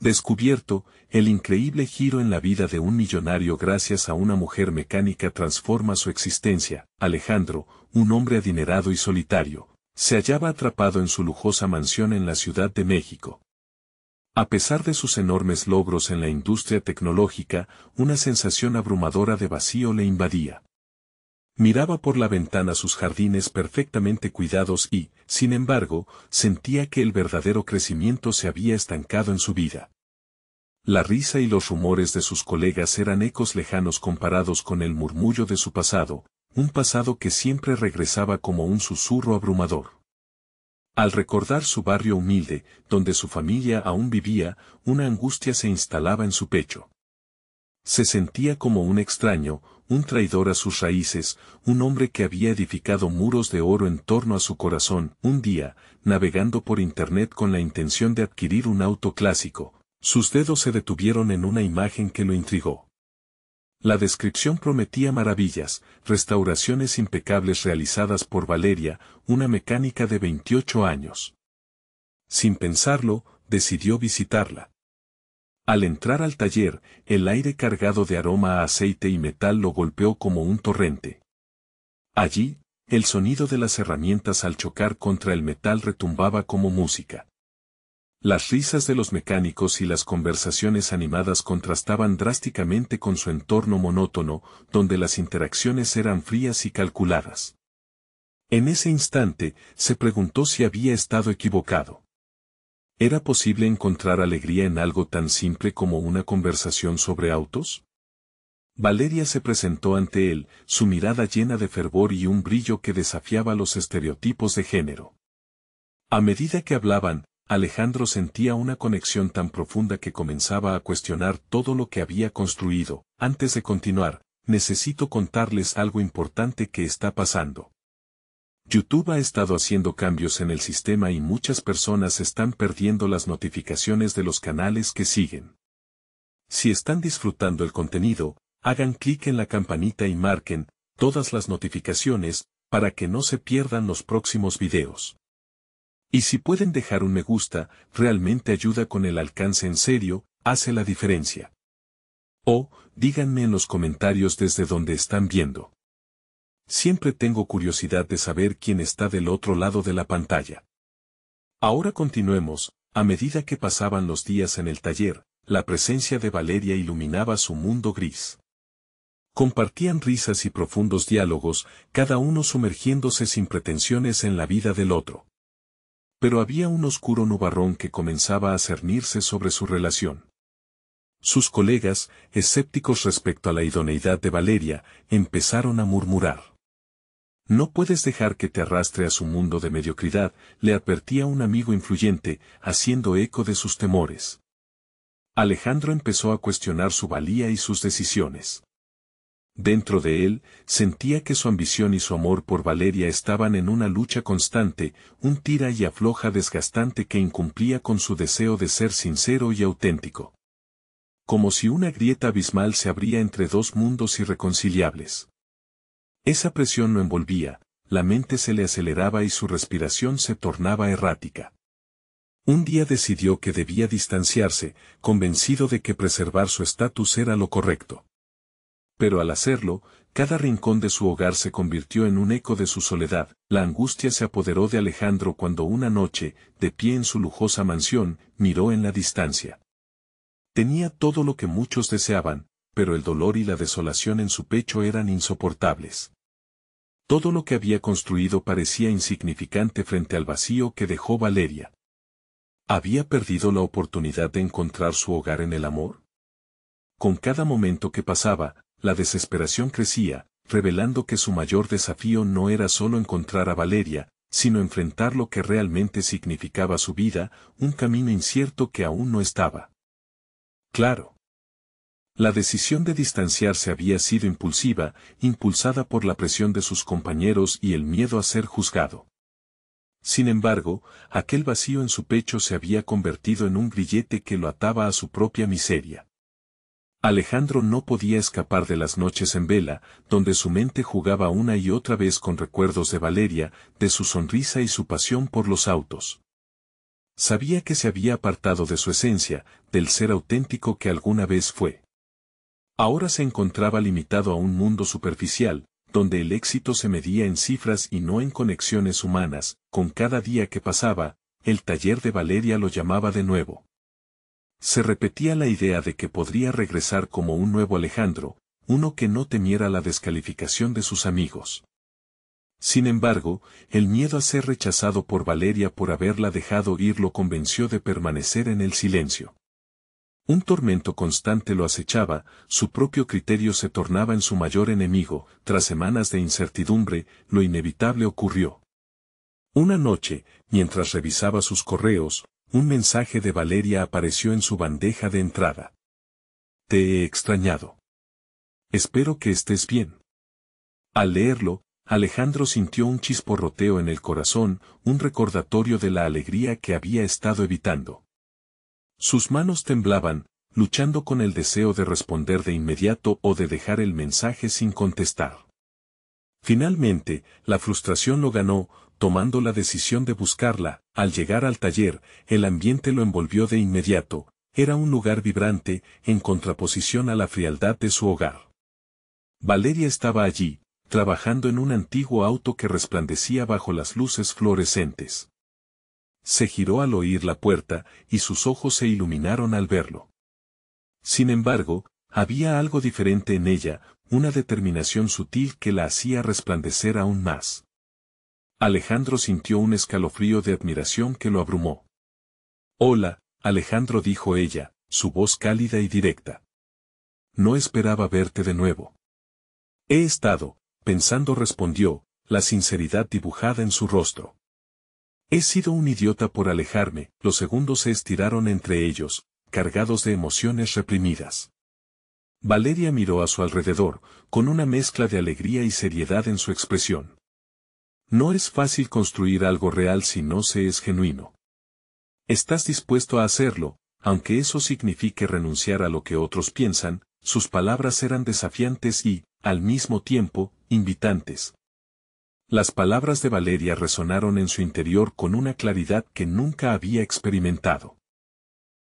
Descubierto, el increíble giro en la vida de un millonario gracias a una mujer mecánica transforma su existencia. Alejandro, un hombre adinerado y solitario, se hallaba atrapado en su lujosa mansión en la Ciudad de México. A pesar de sus enormes logros en la industria tecnológica, una sensación abrumadora de vacío le invadía. Miraba por la ventana sus jardines perfectamente cuidados y, sin embargo, sentía que el verdadero crecimiento se había estancado en su vida. La risa y los rumores de sus colegas eran ecos lejanos comparados con el murmullo de su pasado, un pasado que siempre regresaba como un susurro abrumador. Al recordar su barrio humilde, donde su familia aún vivía, una angustia se instalaba en su pecho. Se sentía como un extraño, un traidor a sus raíces, un hombre que había edificado muros de oro en torno a su corazón. Un día, navegando por internet con la intención de adquirir un auto clásico, sus dedos se detuvieron en una imagen que lo intrigó. La descripción prometía maravillas, restauraciones impecables realizadas por Valeria, una mecánica de 28 años. Sin pensarlo, decidió visitarla. Al entrar al taller, el aire cargado de aroma a aceite y metal lo golpeó como un torrente. Allí, el sonido de las herramientas al chocar contra el metal retumbaba como música. Las risas de los mecánicos y las conversaciones animadas contrastaban drásticamente con su entorno monótono, donde las interacciones eran frías y calculadas. En ese instante, se preguntó si había estado equivocado. ¿Era posible encontrar alegría en algo tan simple como una conversación sobre autos? Valeria se presentó ante él, su mirada llena de fervor y un brillo que desafiaba los estereotipos de género. A medida que hablaban, Alejandro sentía una conexión tan profunda que comenzaba a cuestionar todo lo que había construido. Antes de continuar, necesito contarles algo importante que está pasando. YouTube ha estado haciendo cambios en el sistema y muchas personas están perdiendo las notificaciones de los canales que siguen. Si están disfrutando el contenido, hagan clic en la campanita y marquen todas las notificaciones para que no se pierdan los próximos videos. Y si pueden dejar un me gusta, realmente ayuda con el alcance en serio, hace la diferencia. O, díganme en los comentarios desde donde están viendo. Siempre tengo curiosidad de saber quién está del otro lado de la pantalla. Ahora continuemos. A medida que pasaban los días en el taller, la presencia de Valeria iluminaba su mundo gris. Compartían risas y profundos diálogos, cada uno sumergiéndose sin pretensiones en la vida del otro. Pero había un oscuro nubarrón que comenzaba a cernirse sobre su relación. Sus colegas, escépticos respecto a la idoneidad de Valeria, empezaron a murmurar. No puedes dejar que te arrastre a su mundo de mediocridad, le advertía un amigo influyente, haciendo eco de sus temores. Alejandro empezó a cuestionar su valía y sus decisiones. Dentro de él, sentía que su ambición y su amor por Valeria estaban en una lucha constante, un tira y afloja desgastante que incumplía con su deseo de ser sincero y auténtico. Como si una grieta abismal se abría entre dos mundos irreconciliables. Esa presión lo envolvía, la mente se le aceleraba y su respiración se tornaba errática. Un día decidió que debía distanciarse, convencido de que preservar su estatus era lo correcto. Pero al hacerlo, cada rincón de su hogar se convirtió en un eco de su soledad. La angustia se apoderó de Alejandro cuando una noche, de pie en su lujosa mansión, miró en la distancia. Tenía todo lo que muchos deseaban, pero el dolor y la desolación en su pecho eran insoportables. Todo lo que había construido parecía insignificante frente al vacío que dejó Valeria. ¿Había perdido la oportunidad de encontrar su hogar en el amor? Con cada momento que pasaba, la desesperación crecía, revelando que su mayor desafío no era solo encontrar a Valeria, sino enfrentar lo que realmente significaba su vida, un camino incierto que aún no estaba claro. La decisión de distanciarse había sido impulsiva, impulsada por la presión de sus compañeros y el miedo a ser juzgado. Sin embargo, aquel vacío en su pecho se había convertido en un grillete que lo ataba a su propia miseria. Alejandro no podía escapar de las noches en vela, donde su mente jugaba una y otra vez con recuerdos de Valeria, de su sonrisa y su pasión por los autos. Sabía que se había apartado de su esencia, del ser auténtico que alguna vez fue. Ahora se encontraba limitado a un mundo superficial, donde el éxito se medía en cifras y no en conexiones humanas. Con cada día que pasaba, el taller de Valeria lo llamaba de nuevo. Se repetía la idea de que podría regresar como un nuevo Alejandro, uno que no temiera la descalificación de sus amigos. Sin embargo, el miedo a ser rechazado por Valeria por haberla dejado ir lo convenció de permanecer en el silencio. Un tormento constante lo acechaba, su propio criterio se tornaba en su mayor enemigo. Tras semanas de incertidumbre, lo inevitable ocurrió. Una noche, mientras revisaba sus correos, un mensaje de Valeria apareció en su bandeja de entrada. Te he extrañado. Espero que estés bien. Al leerlo, Alejandro sintió un chisporroteo en el corazón, un recordatorio de la alegría que había estado evitando. Sus manos temblaban, luchando con el deseo de responder de inmediato o de dejar el mensaje sin contestar. Finalmente, la frustración lo ganó, tomando la decisión de buscarla. Al llegar al taller, el ambiente lo envolvió de inmediato. Era un lugar vibrante, en contraposición a la frialdad de su hogar. Valeria estaba allí, trabajando en un antiguo auto que resplandecía bajo las luces fluorescentes. Se giró al oír la puerta, y sus ojos se iluminaron al verlo. Sin embargo, había algo diferente en ella, una determinación sutil que la hacía resplandecer aún más. Alejandro sintió un escalofrío de admiración que lo abrumó. Hola, Alejandro, dijo ella, su voz cálida y directa. No esperaba verte de nuevo. He estado pensando, respondió, la sinceridad dibujada en su rostro. He sido un idiota por alejarme. Los segundos se estiraron entre ellos, cargados de emociones reprimidas. Valeria miró a su alrededor, con una mezcla de alegría y seriedad en su expresión. No es fácil construir algo real si no se es genuino. Estás dispuesto a hacerlo, aunque eso signifique renunciar a lo que otros piensan. Sus palabras eran desafiantes y, al mismo tiempo, invitantes. Las palabras de Valeria resonaron en su interior con una claridad que nunca había experimentado.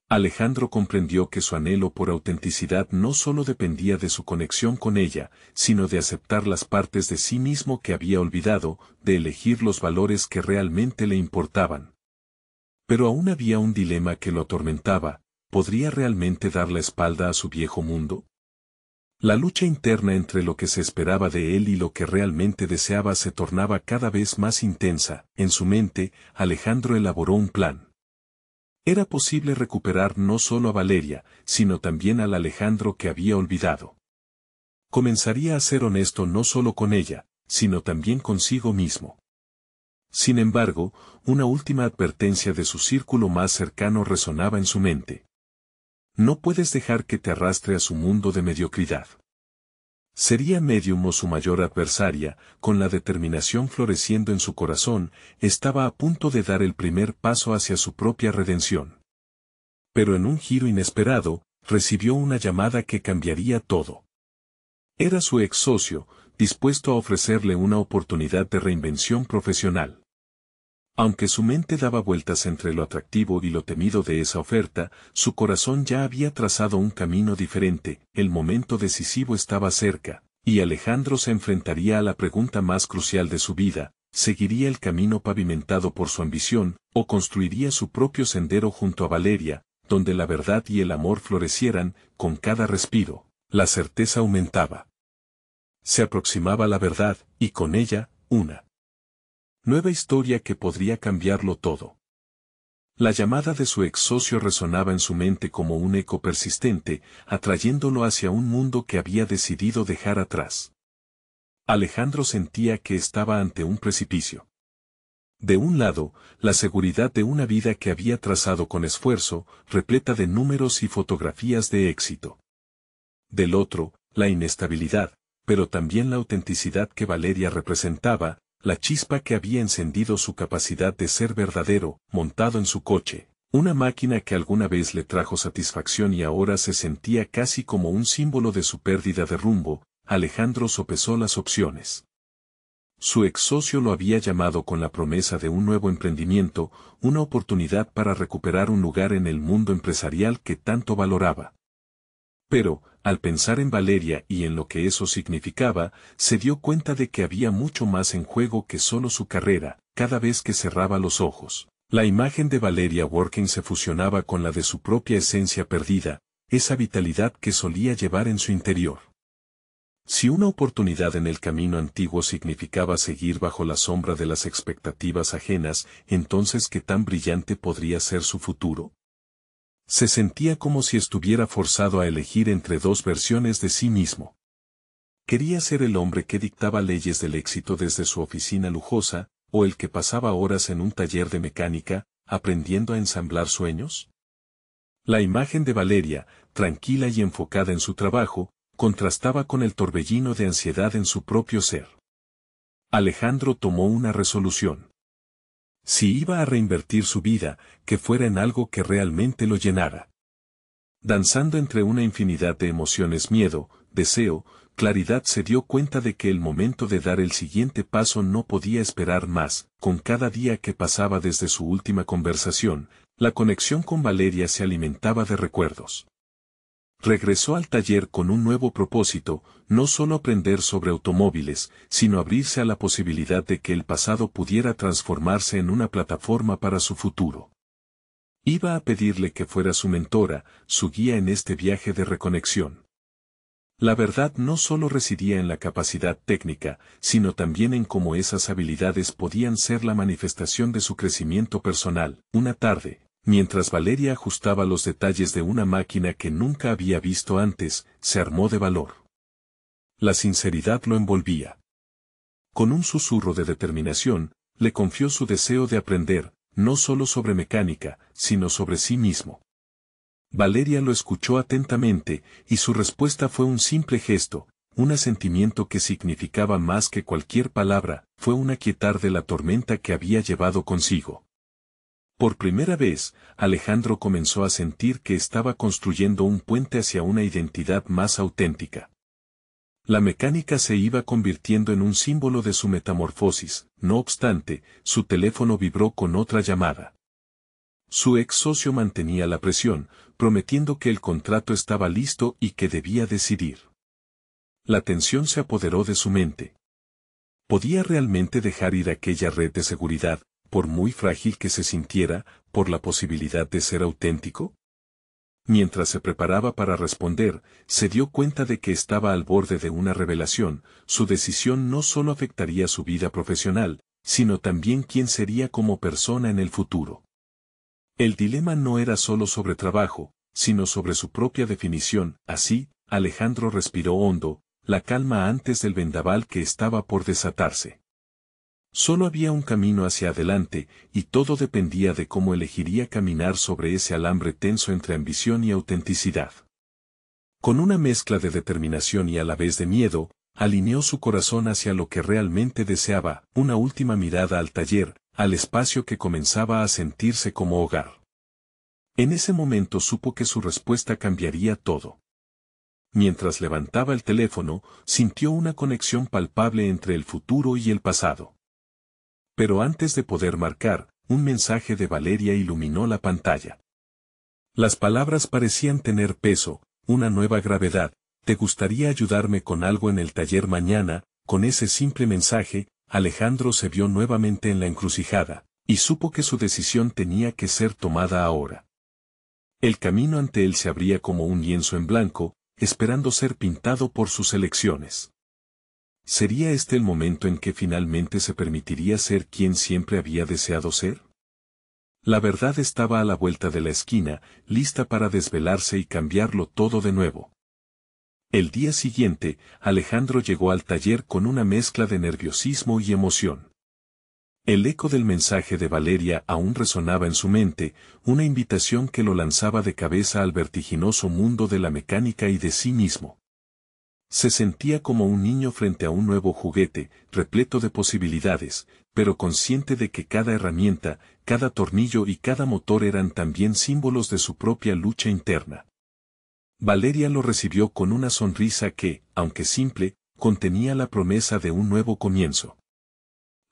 Alejandro comprendió que su anhelo por autenticidad no solo dependía de su conexión con ella, sino de aceptar las partes de sí mismo que había olvidado, de elegir los valores que realmente le importaban. Pero aún había un dilema que lo atormentaba: ¿podría realmente dar la espalda a su viejo mundo? La lucha interna entre lo que se esperaba de él y lo que realmente deseaba se tornaba cada vez más intensa. En su mente, Alejandro elaboró un plan. Era posible recuperar no solo a Valeria, sino también al Alejandro que había olvidado. Comenzaría a ser honesto no solo con ella, sino también consigo mismo. Sin embargo, una última advertencia de su círculo más cercano resonaba en su mente. No puedes dejar que te arrastre a su mundo de mediocridad. Sería Medium o su mayor adversaria, con la determinación floreciendo en su corazón, estaba a punto de dar el primer paso hacia su propia redención. Pero en un giro inesperado, recibió una llamada que cambiaría todo. Era su ex socio, dispuesto a ofrecerle una oportunidad de reinvención profesional. Aunque su mente daba vueltas entre lo atractivo y lo temido de esa oferta, su corazón ya había trazado un camino diferente. El momento decisivo estaba cerca, y Alejandro se enfrentaría a la pregunta más crucial de su vida: ¿seguiría el camino pavimentado por su ambición, o construiría su propio sendero junto a Valeria, donde la verdad y el amor florecieran? Con cada respiro, la certeza aumentaba. Se aproximaba la verdad, y con ella, una nueva historia que podría cambiarlo todo. La llamada de su ex socio resonaba en su mente como un eco persistente, atrayéndolo hacia un mundo que había decidido dejar atrás. Alejandro sentía que estaba ante un precipicio. De un lado, la seguridad de una vida que había trazado con esfuerzo, repleta de números y fotografías de éxito. Del otro, la inestabilidad, pero también la autenticidad que Valeria representaba, la chispa que había encendido su capacidad de ser verdadero. Montado en su coche, una máquina que alguna vez le trajo satisfacción y ahora se sentía casi como un símbolo de su pérdida de rumbo, Alejandro sopesó las opciones. Su ex socio lo había llamado con la promesa de un nuevo emprendimiento, una oportunidad para recuperar un lugar en el mundo empresarial que tanto valoraba. Pero, al pensar en Valeria y en lo que eso significaba, se dio cuenta de que había mucho más en juego que solo su carrera. Cada vez que cerraba los ojos, la imagen de Valeria Working se fusionaba con la de su propia esencia perdida, esa vitalidad que solía llevar en su interior. Si una oportunidad en el camino antiguo significaba seguir bajo la sombra de las expectativas ajenas, entonces ¿qué tan brillante podría ser su futuro? Se sentía como si estuviera forzado a elegir entre dos versiones de sí mismo. ¿Quería ser el hombre que dictaba leyes del éxito desde su oficina lujosa, o el que pasaba horas en un taller de mecánica, aprendiendo a ensamblar sueños? La imagen de Valeria, tranquila y enfocada en su trabajo, contrastaba con el torbellino de ansiedad en su propio ser. Alejandro tomó una resolución. Si iba a reinvertir su vida, que fuera en algo que realmente lo llenara. Danzando entre una infinidad de emociones, miedo, deseo, claridad, se dio cuenta de que el momento de dar el siguiente paso no podía esperar más. Con cada día que pasaba desde su última conversación, la conexión con Valeria se alimentaba de recuerdos. Regresó al taller con un nuevo propósito, no solo aprender sobre automóviles, sino abrirse a la posibilidad de que el pasado pudiera transformarse en una plataforma para su futuro. Iba a pedirle que fuera su mentora, su guía en este viaje de reconexión. La verdad no solo residía en la capacidad técnica, sino también en cómo esas habilidades podían ser la manifestación de su crecimiento personal. Una tarde, mientras Valeria ajustaba los detalles de una máquina que nunca había visto antes, se armó de valor. La sinceridad lo envolvía. Con un susurro de determinación, le confió su deseo de aprender, no solo sobre mecánica, sino sobre sí mismo. Valeria lo escuchó atentamente, y su respuesta fue un simple gesto, un asentimiento que significaba más que cualquier palabra, fue un aquietar de la tormenta que había llevado consigo. Por primera vez, Alejandro comenzó a sentir que estaba construyendo un puente hacia una identidad más auténtica. La mecánica se iba convirtiendo en un símbolo de su metamorfosis. No obstante, su teléfono vibró con otra llamada. Su ex socio mantenía la presión, prometiendo que el contrato estaba listo y que debía decidir. La tensión se apoderó de su mente. ¿Podía realmente dejar ir aquella red de seguridad, por muy frágil que se sintiera, por la posibilidad de ser auténtico? Mientras se preparaba para responder, se dio cuenta de que estaba al borde de una revelación. Su decisión no solo afectaría su vida profesional, sino también quién sería como persona en el futuro. El dilema no era solo sobre trabajo, sino sobre su propia definición. Así, Alejandro respiró hondo, la calma antes del vendaval que estaba por desatarse. Solo había un camino hacia adelante, y todo dependía de cómo elegiría caminar sobre ese alambre tenso entre ambición y autenticidad. Con una mezcla de determinación y a la vez de miedo, alineó su corazón hacia lo que realmente deseaba, una última mirada al taller, al espacio que comenzaba a sentirse como hogar. En ese momento supo que su respuesta cambiaría todo. Mientras levantaba el teléfono, sintió una conexión palpable entre el futuro y el pasado. Pero antes de poder marcar, un mensaje de Valeria iluminó la pantalla. Las palabras parecían tener peso, una nueva gravedad. ¿Te gustaría ayudarme con algo en el taller mañana? Con ese simple mensaje, Alejandro se vio nuevamente en la encrucijada, y supo que su decisión tenía que ser tomada ahora. El camino ante él se abría como un lienzo en blanco, esperando ser pintado por sus elecciones. ¿Sería este el momento en que finalmente se permitiría ser quien siempre había deseado ser? La verdad estaba a la vuelta de la esquina, lista para desvelarse y cambiarlo todo de nuevo. El día siguiente, Alejandro llegó al taller con una mezcla de nerviosismo y emoción. El eco del mensaje de Valeria aún resonaba en su mente, una invitación que lo lanzaba de cabeza al vertiginoso mundo de la mecánica y de sí mismo. Se sentía como un niño frente a un nuevo juguete, repleto de posibilidades, pero consciente de que cada herramienta, cada tornillo y cada motor eran también símbolos de su propia lucha interna. Valeria lo recibió con una sonrisa que, aunque simple, contenía la promesa de un nuevo comienzo.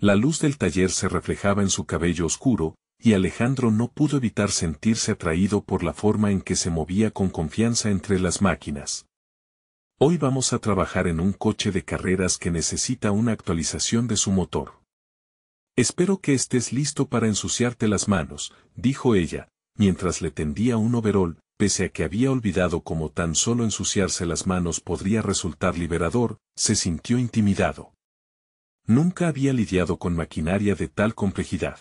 La luz del taller se reflejaba en su cabello oscuro, y Alejandro no pudo evitar sentirse atraído por la forma en que se movía con confianza entre las máquinas. Hoy vamos a trabajar en un coche de carreras que necesita una actualización de su motor. Espero que estés listo para ensuciarte las manos, dijo ella, mientras le tendía un overol, pese a que había olvidado cómo tan solo ensuciarse las manos podría resultar liberador, se sintió intimidado. Nunca había lidiado con maquinaria de tal complejidad.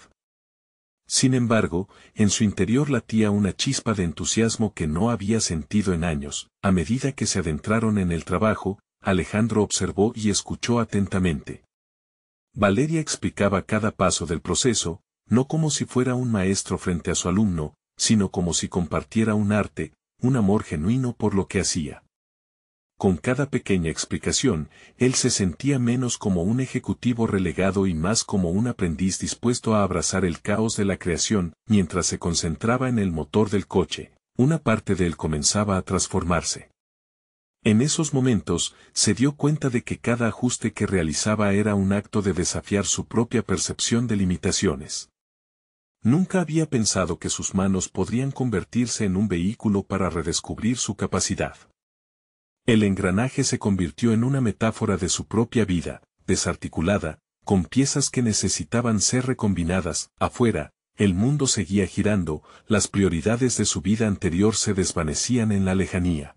Sin embargo, en su interior latía una chispa de entusiasmo que no había sentido en años. A medida que se adentraron en el trabajo, Alejandro observó y escuchó atentamente. Valeria explicaba cada paso del proceso, no como si fuera un maestro frente a su alumno, sino como si compartiera un arte, un amor genuino por lo que hacía. Con cada pequeña explicación, él se sentía menos como un ejecutivo relegado y más como un aprendiz dispuesto a abrazar el caos de la creación. Mientras se concentraba en el motor del coche, una parte de él comenzaba a transformarse. En esos momentos, se dio cuenta de que cada ajuste que realizaba era un acto de desafiar su propia percepción de limitaciones. Nunca había pensado que sus manos podrían convertirse en un vehículo para redescubrir su capacidad. El engranaje se convirtió en una metáfora de su propia vida, desarticulada, con piezas que necesitaban ser recombinadas. Afuera, el mundo seguía girando, las prioridades de su vida anterior se desvanecían en la lejanía.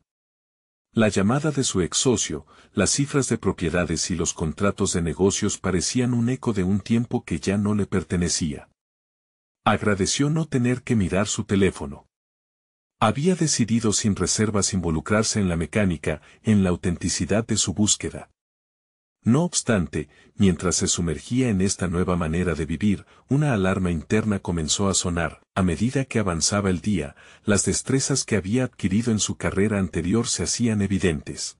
La llamada de su ex socio, las cifras de propiedades y los contratos de negocios parecían un eco de un tiempo que ya no le pertenecía. Agradeció no tener que mirar su teléfono. Había decidido sin reservas involucrarse en la mecánica, en la autenticidad de su búsqueda. No obstante, mientras se sumergía en esta nueva manera de vivir, una alarma interna comenzó a sonar. A medida que avanzaba el día, las destrezas que había adquirido en su carrera anterior se hacían evidentes.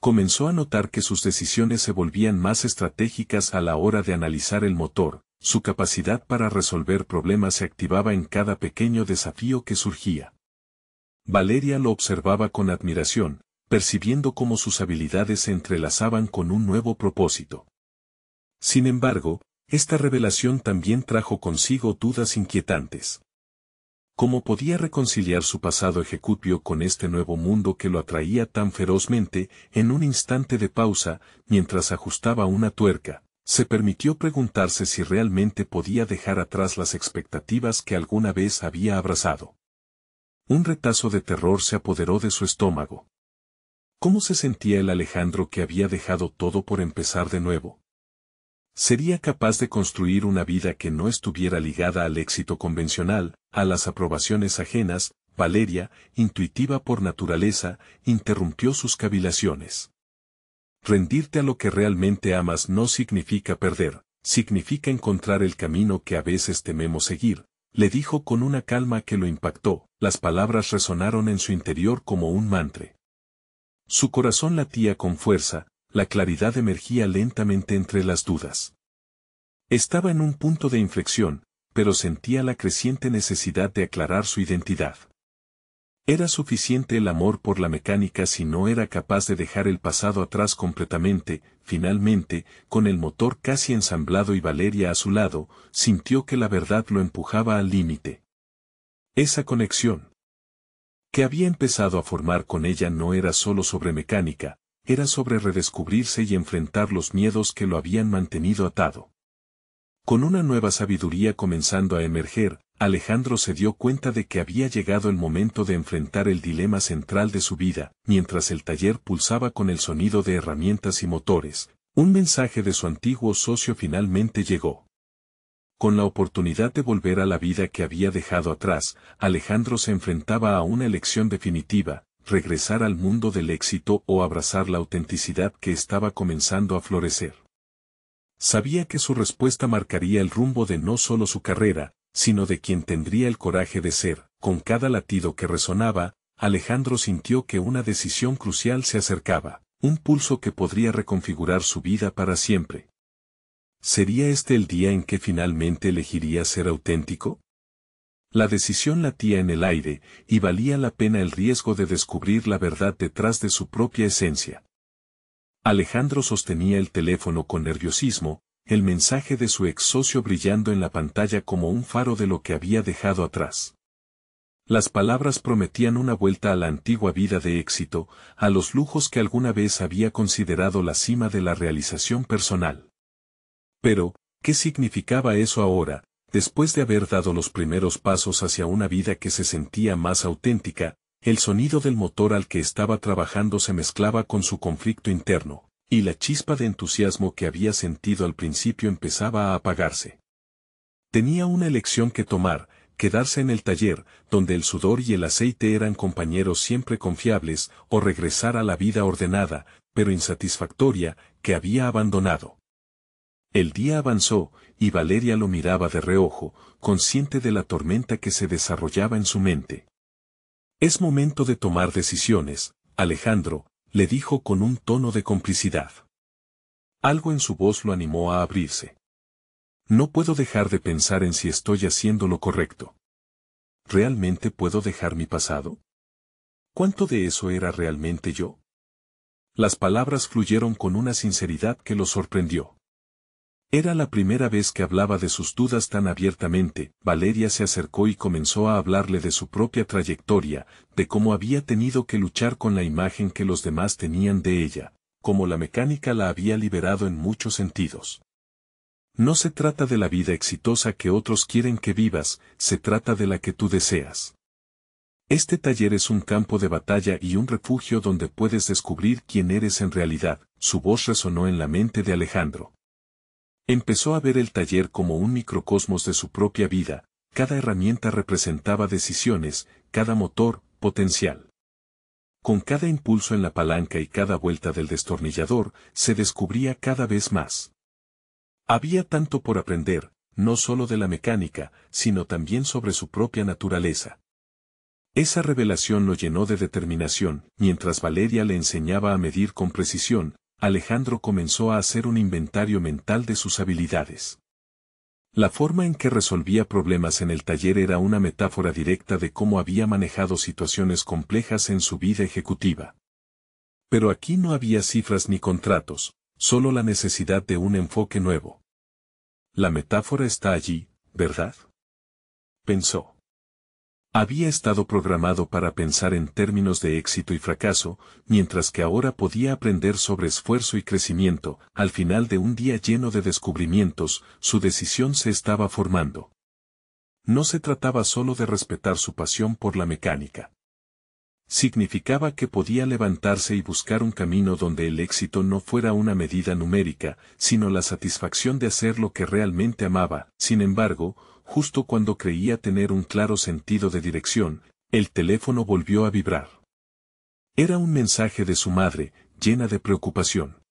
Comenzó a notar que sus decisiones se volvían más estratégicas a la hora de analizar el motor, su capacidad para resolver problemas se activaba en cada pequeño desafío que surgía. Valeria lo observaba con admiración, percibiendo cómo sus habilidades se entrelazaban con un nuevo propósito. Sin embargo, esta revelación también trajo consigo dudas inquietantes. ¿Cómo podía reconciliar su pasado ejecutio con este nuevo mundo que lo atraía tan ferozmente? En un instante de pausa, mientras ajustaba una tuerca, se permitió preguntarse si realmente podía dejar atrás las expectativas que alguna vez había abrazado. Un retazo de terror se apoderó de su estómago. ¿Cómo se sentía el Alejandro que había dejado todo por empezar de nuevo? ¿Sería capaz de construir una vida que no estuviera ligada al éxito convencional, a las aprobaciones ajenas? Valeria, intuitiva por naturaleza, interrumpió sus cavilaciones. Rendirte a lo que realmente amas no significa perder, significa encontrar el camino que a veces tememos seguir, le dijo con una calma que lo impactó. Las palabras resonaron en su interior como un mantra. Su corazón latía con fuerza, la claridad emergía lentamente entre las dudas. Estaba en un punto de inflexión, pero sentía la creciente necesidad de aclarar su identidad. Era suficiente el amor por la mecánica si no era capaz de dejar el pasado atrás completamente. Finalmente, con el motor casi ensamblado y Valeria a su lado, sintió que la verdad lo empujaba al límite. Esa conexión que había empezado a formar con ella no era solo sobre mecánica, era sobre redescubrirse y enfrentar los miedos que lo habían mantenido atado. Con una nueva sabiduría comenzando a emerger, Alejandro se dio cuenta de que había llegado el momento de enfrentar el dilema central de su vida. Mientras el taller pulsaba con el sonido de herramientas y motores, un mensaje de su antiguo socio finalmente llegó. Con la oportunidad de volver a la vida que había dejado atrás, Alejandro se enfrentaba a una elección definitiva: regresar al mundo del éxito o abrazar la autenticidad que estaba comenzando a florecer. Sabía que su respuesta marcaría el rumbo de no solo su carrera, sino de quien tendría el coraje de ser. Con cada latido que resonaba, Alejandro sintió que una decisión crucial se acercaba, un pulso que podría reconfigurar su vida para siempre. ¿Sería este el día en que finalmente elegiría ser auténtico? La decisión latía en el aire, y valía la pena el riesgo de descubrir la verdad detrás de su propia esencia. Alejandro sostenía el teléfono con nerviosismo, el mensaje de su ex socio brillando en la pantalla como un faro de lo que había dejado atrás. Las palabras prometían una vuelta a la antigua vida de éxito, a los lujos que alguna vez había considerado la cima de la realización personal. Pero, ¿qué significaba eso ahora, después de haber dado los primeros pasos hacia una vida que se sentía más auténtica? El sonido del motor al que estaba trabajando se mezclaba con su conflicto interno, y la chispa de entusiasmo que había sentido al principio empezaba a apagarse. Tenía una elección que tomar: quedarse en el taller, donde el sudor y el aceite eran compañeros siempre confiables, o regresar a la vida ordenada, pero insatisfactoria, que había abandonado. El día avanzó, y Valeria lo miraba de reojo, consciente de la tormenta que se desarrollaba en su mente. «Es momento de tomar decisiones, Alejandro», le dijo con un tono de complicidad. Algo en su voz lo animó a abrirse. «No puedo dejar de pensar en si estoy haciendo lo correcto. ¿Realmente puedo dejar mi pasado? ¿Cuánto de eso era realmente yo?». Las palabras fluyeron con una sinceridad que lo sorprendió. Era la primera vez que hablaba de sus dudas tan abiertamente. Valeria se acercó y comenzó a hablarle de su propia trayectoria, de cómo había tenido que luchar con la imagen que los demás tenían de ella, cómo la mecánica la había liberado en muchos sentidos. «No se trata de la vida exitosa que otros quieren que vivas, se trata de la que tú deseas. Este taller es un campo de batalla y un refugio donde puedes descubrir quién eres en realidad». Su voz resonó en la mente de Alejandro. Empezó a ver el taller como un microcosmos de su propia vida. Cada herramienta representaba decisiones, cada motor, potencial. Con cada impulso en la palanca y cada vuelta del destornillador, se descubría cada vez más. Había tanto por aprender, no solo de la mecánica, sino también sobre su propia naturaleza. Esa revelación lo llenó de determinación. Mientras Valeria le enseñaba a medir con precisión, Alejandro comenzó a hacer un inventario mental de sus habilidades. La forma en que resolvía problemas en el taller era una metáfora directa de cómo había manejado situaciones complejas en su vida ejecutiva. Pero aquí no había cifras ni contratos, solo la necesidad de un enfoque nuevo. «La metáfora está allí, ¿verdad?», pensó. Había estado programado para pensar en términos de éxito y fracaso, mientras que ahora podía aprender sobre esfuerzo y crecimiento. Al final de un día lleno de descubrimientos, su decisión se estaba formando. No se trataba solo de respetar su pasión por la mecánica. Significaba que podía levantarse y buscar un camino donde el éxito no fuera una medida numérica, sino la satisfacción de hacer lo que realmente amaba. Sin embargo, justo cuando creía tener un claro sentido de dirección, el teléfono volvió a vibrar. Era un mensaje de su madre, llena de preocupación.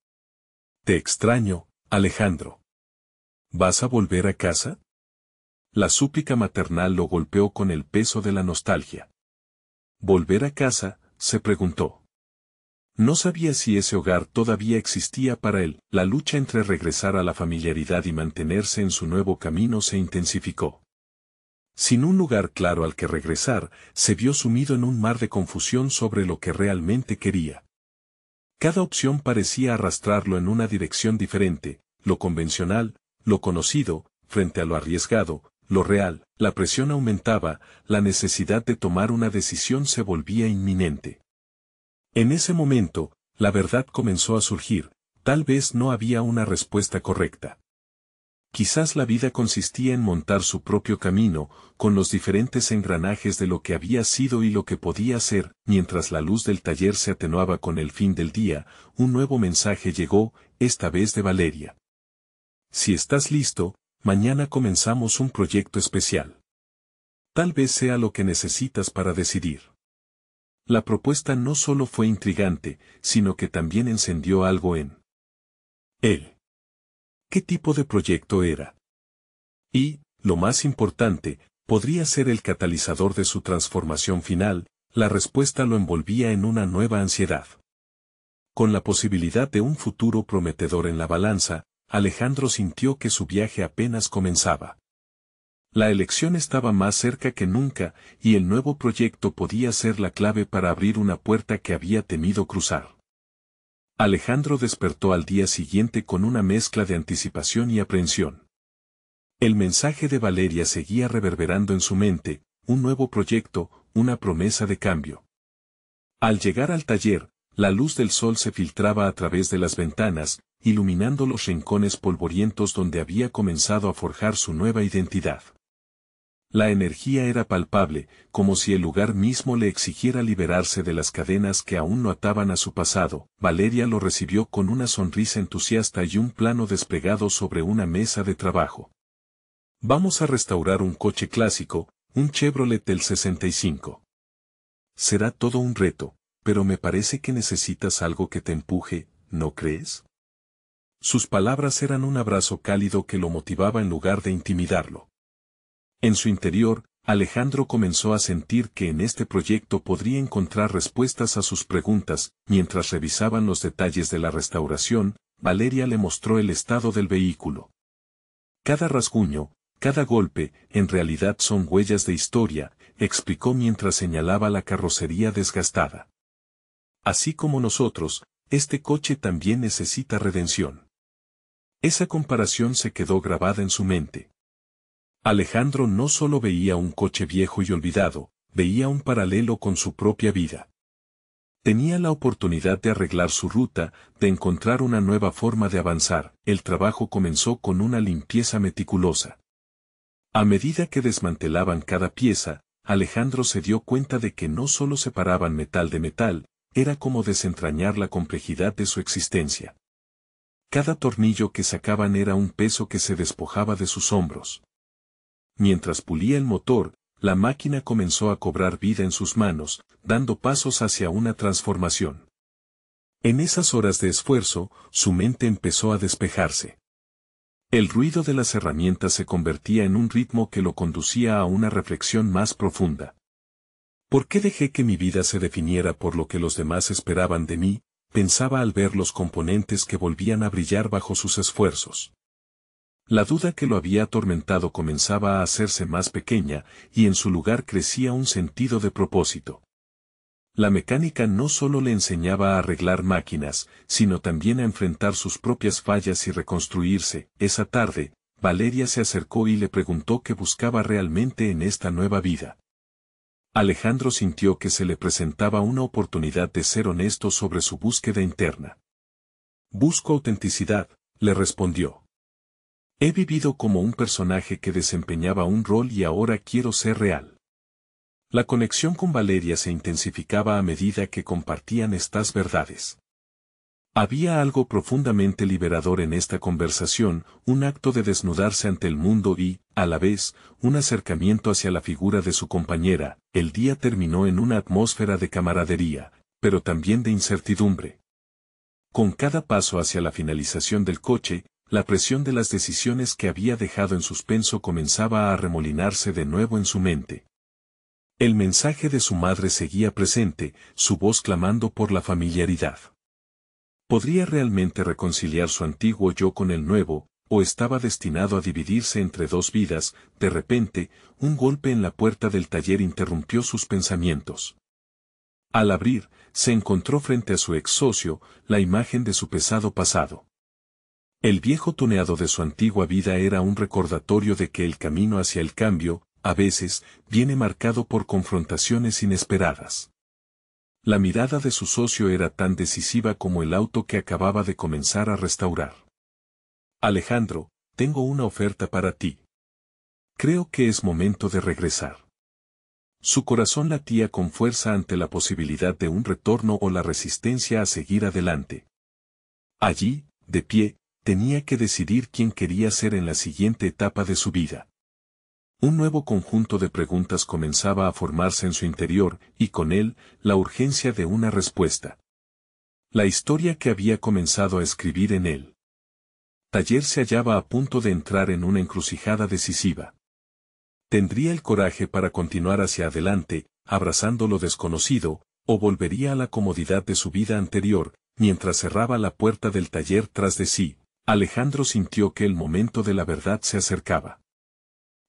«Te extraño, Alejandro. ¿Vas a volver a casa?». La súplica maternal lo golpeó con el peso de la nostalgia. «¿Volver a casa?», se preguntó. No sabía si ese hogar todavía existía para él. La lucha entre regresar a la familiaridad y mantenerse en su nuevo camino se intensificó. Sin un lugar claro al que regresar, se vio sumido en un mar de confusión sobre lo que realmente quería. Cada opción parecía arrastrarlo en una dirección diferente: lo convencional, lo conocido, frente a lo arriesgado, lo real. La presión aumentaba, la necesidad de tomar una decisión se volvía inminente. En ese momento, la verdad comenzó a surgir. Tal vez no había una respuesta correcta. Quizás la vida consistía en montar su propio camino, con los diferentes engranajes de lo que había sido y lo que podía ser. Mientras la luz del taller se atenuaba con el fin del día, un nuevo mensaje llegó, esta vez de Valeria. «Si estás listo, mañana comenzamos un proyecto especial. Tal vez sea lo que necesitas para decidir». La propuesta no solo fue intrigante, sino que también encendió algo en él. ¿Qué tipo de proyecto era? Y, lo más importante, ¿podría ser el catalizador de su transformación final? La respuesta lo envolvía en una nueva ansiedad. Con la posibilidad de un futuro prometedor en la balanza, Alejandro sintió que su viaje apenas comenzaba. La elección estaba más cerca que nunca, y el nuevo proyecto podía ser la clave para abrir una puerta que había temido cruzar. Alejandro despertó al día siguiente con una mezcla de anticipación y aprehensión. El mensaje de Valeria seguía reverberando en su mente, un nuevo proyecto, una promesa de cambio. Al llegar al taller, la luz del sol se filtraba a través de las ventanas, iluminando los rincones polvorientos donde había comenzado a forjar su nueva identidad. La energía era palpable, como si el lugar mismo le exigiera liberarse de las cadenas que aún no ataban a su pasado. Valeria lo recibió con una sonrisa entusiasta y un plano desplegado sobre una mesa de trabajo. Vamos a restaurar un coche clásico, un Chevrolet del 65. Será todo un reto, pero me parece que necesitas algo que te empuje, ¿no crees? Sus palabras eran un abrazo cálido que lo motivaba en lugar de intimidarlo. En su interior, Alejandro comenzó a sentir que en este proyecto podría encontrar respuestas a sus preguntas. Mientras revisaban los detalles de la restauración, Valeria le mostró el estado del vehículo. Cada rasguño, cada golpe, en realidad son huellas de historia, explicó mientras señalaba la carrocería desgastada. Así como nosotros, este coche también necesita redención. Esa comparación se quedó grabada en su mente. Alejandro no solo veía un coche viejo y olvidado, veía un paralelo con su propia vida. Tenía la oportunidad de arreglar su ruta, de encontrar una nueva forma de avanzar. El trabajo comenzó con una limpieza meticulosa. A medida que desmantelaban cada pieza, Alejandro se dio cuenta de que no solo separaban metal de metal, era como desentrañar la complejidad de su existencia. Cada tornillo que sacaban era un peso que se despojaba de sus hombros. Mientras pulía el motor, la máquina comenzó a cobrar vida en sus manos, dando pasos hacia una transformación. En esas horas de esfuerzo, su mente empezó a despejarse. El ruido de las herramientas se convertía en un ritmo que lo conducía a una reflexión más profunda. ¿Por qué dejé que mi vida se definiera por lo que los demás esperaban de mí? Pensaba al ver los componentes que volvían a brillar bajo sus esfuerzos. La duda que lo había atormentado comenzaba a hacerse más pequeña, y en su lugar crecía un sentido de propósito. La mecánica no solo le enseñaba a arreglar máquinas, sino también a enfrentar sus propias fallas y reconstruirse. Esa tarde, Valeria se acercó y le preguntó qué buscaba realmente en esta nueva vida. Alejandro sintió que se le presentaba una oportunidad de ser honesto sobre su búsqueda interna. Busco autenticidad, le respondió. He vivido como un personaje que desempeñaba un rol y ahora quiero ser real. La conexión con Valeria se intensificaba a medida que compartían estas verdades. Había algo profundamente liberador en esta conversación, un acto de desnudarse ante el mundo y, a la vez, un acercamiento hacia la figura de su compañera. El día terminó en una atmósfera de camaradería, pero también de incertidumbre. Con cada paso hacia la finalización del coche, la presión de las decisiones que había dejado en suspenso comenzaba a arremolinarse de nuevo en su mente. El mensaje de su madre seguía presente, su voz clamando por la familiaridad. ¿Podría realmente reconciliar su antiguo yo con el nuevo, o estaba destinado a dividirse entre dos vidas? De repente, un golpe en la puerta del taller interrumpió sus pensamientos. Al abrir, se encontró frente a su ex socio, la imagen de su pesado pasado. El viejo tuneado de su antigua vida era un recordatorio de que el camino hacia el cambio, a veces, viene marcado por confrontaciones inesperadas. La mirada de su socio era tan decisiva como el auto que acababa de comenzar a restaurar. Alejandro, tengo una oferta para ti. Creo que es momento de regresar. Su corazón latía con fuerza ante la posibilidad de un retorno o la resistencia a seguir adelante. Allí, de pie, tenía que decidir quién quería ser en la siguiente etapa de su vida. Un nuevo conjunto de preguntas comenzaba a formarse en su interior, y con él, la urgencia de una respuesta. La historia que había comenzado a escribir en él. Taller se hallaba a punto de entrar en una encrucijada decisiva. ¿Tendría el coraje para continuar hacia adelante, abrazando lo desconocido, o volvería a la comodidad de su vida anterior? Mientras cerraba la puerta del taller tras de sí, Alejandro sintió que el momento de la verdad se acercaba.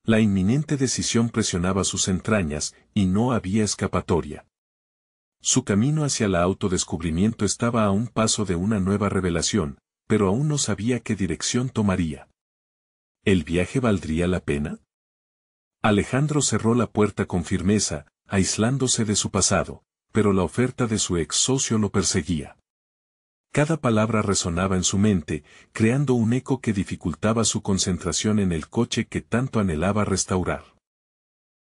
La inminente decisión presionaba sus entrañas, y no había escapatoria. Su camino hacia el autodescubrimiento estaba a un paso de una nueva revelación, pero aún no sabía qué dirección tomaría. ¿El viaje valdría la pena? Alejandro cerró la puerta con firmeza, aislándose de su pasado, pero la oferta de su ex socio lo perseguía. Cada palabra resonaba en su mente, creando un eco que dificultaba su concentración en el coche que tanto anhelaba restaurar.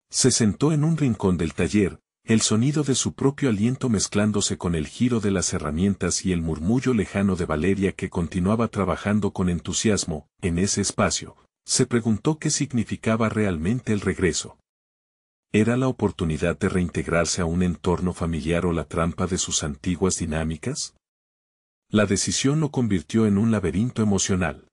Se sentó en un rincón del taller, el sonido de su propio aliento mezclándose con el giro de las herramientas y el murmullo lejano de Valeria que continuaba trabajando con entusiasmo. En ese espacio, se preguntó qué significaba realmente el regreso. ¿Era la oportunidad de reintegrarse a un entorno familiar o la trampa de sus antiguas dinámicas? La decisión lo convirtió en un laberinto emocional.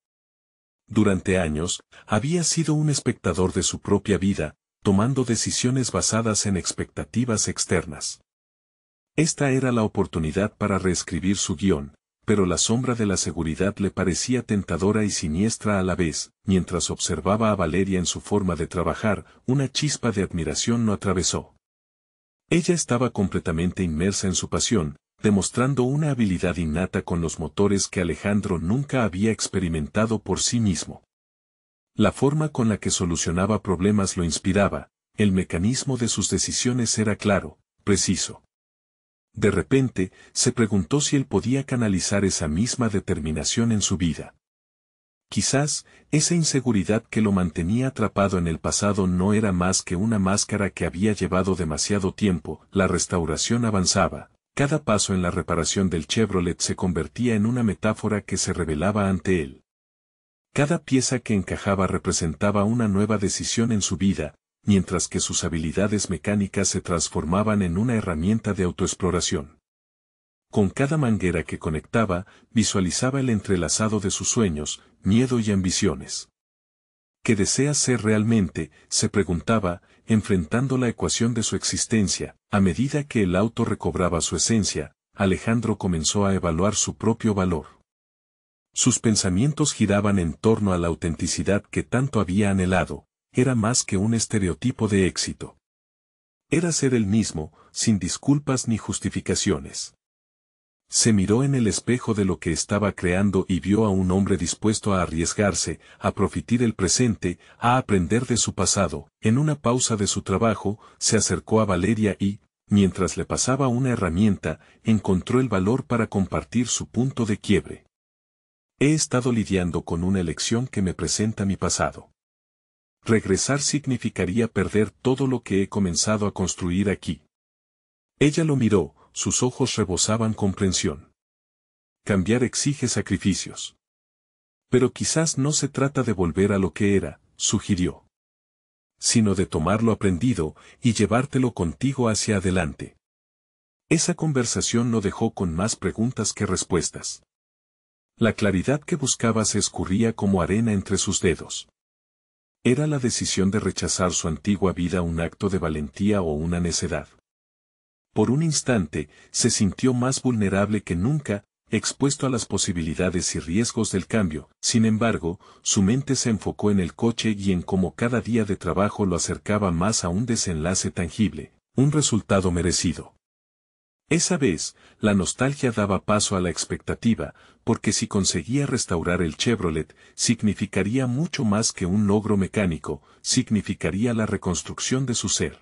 Durante años, había sido un espectador de su propia vida, tomando decisiones basadas en expectativas externas. Esta era la oportunidad para reescribir su guión, pero la sombra de la seguridad le parecía tentadora y siniestra a la vez. Mientras observaba a Valeria en su forma de trabajar, una chispa de admiración lo atravesó. Ella estaba completamente inmersa en su pasión, demostrando una habilidad innata con los motores que Alejandro nunca había experimentado por sí mismo. La forma con la que solucionaba problemas lo inspiraba, el mecanismo de sus decisiones era claro, preciso. De repente, se preguntó si él podía canalizar esa misma determinación en su vida. Quizás, esa inseguridad que lo mantenía atrapado en el pasado no era más que una máscara que había llevado demasiado tiempo. La restauración avanzaba. Cada paso en la reparación del Chevrolet se convertía en una metáfora que se revelaba ante él. Cada pieza que encajaba representaba una nueva decisión en su vida, mientras que sus habilidades mecánicas se transformaban en una herramienta de autoexploración. Con cada manguera que conectaba, visualizaba el entrelazado de sus sueños, miedo y ambiciones. ¿Qué desea ser realmente?, se preguntaba, enfrentando la ecuación de su existencia. A medida que el auto recobraba su esencia, Alejandro comenzó a evaluar su propio valor. Sus pensamientos giraban en torno a la autenticidad que tanto había anhelado. Era más que un estereotipo de éxito. Era ser él mismo, sin disculpas ni justificaciones. Se miró en el espejo de lo que estaba creando y vio a un hombre dispuesto a arriesgarse, a profitar el presente, a aprender de su pasado. En una pausa de su trabajo, se acercó a Valeria y, mientras le pasaba una herramienta, encontró el valor para compartir su punto de quiebre. He estado lidiando con una elección que me presenta mi pasado. Regresar significaría perder todo lo que he comenzado a construir aquí. Ella lo miró, sus ojos rebosaban comprensión. Cambiar exige sacrificios. Pero quizás no se trata de volver a lo que era, sugirió. Sino de tomar lo aprendido y llevártelo contigo hacia adelante. Esa conversación lo dejó con más preguntas que respuestas. La claridad que buscaba se escurría como arena entre sus dedos. ¿Era la decisión de rechazar su antigua vida un acto de valentía o una necedad? Por un instante, se sintió más vulnerable que nunca, expuesto a las posibilidades y riesgos del cambio. Sin embargo, su mente se enfocó en el coche y en cómo cada día de trabajo lo acercaba más a un desenlace tangible, un resultado merecido. Esa vez, la nostalgia daba paso a la expectativa, porque si conseguía restaurar el Chevrolet, significaría mucho más que un logro mecánico, significaría la reconstrucción de su ser.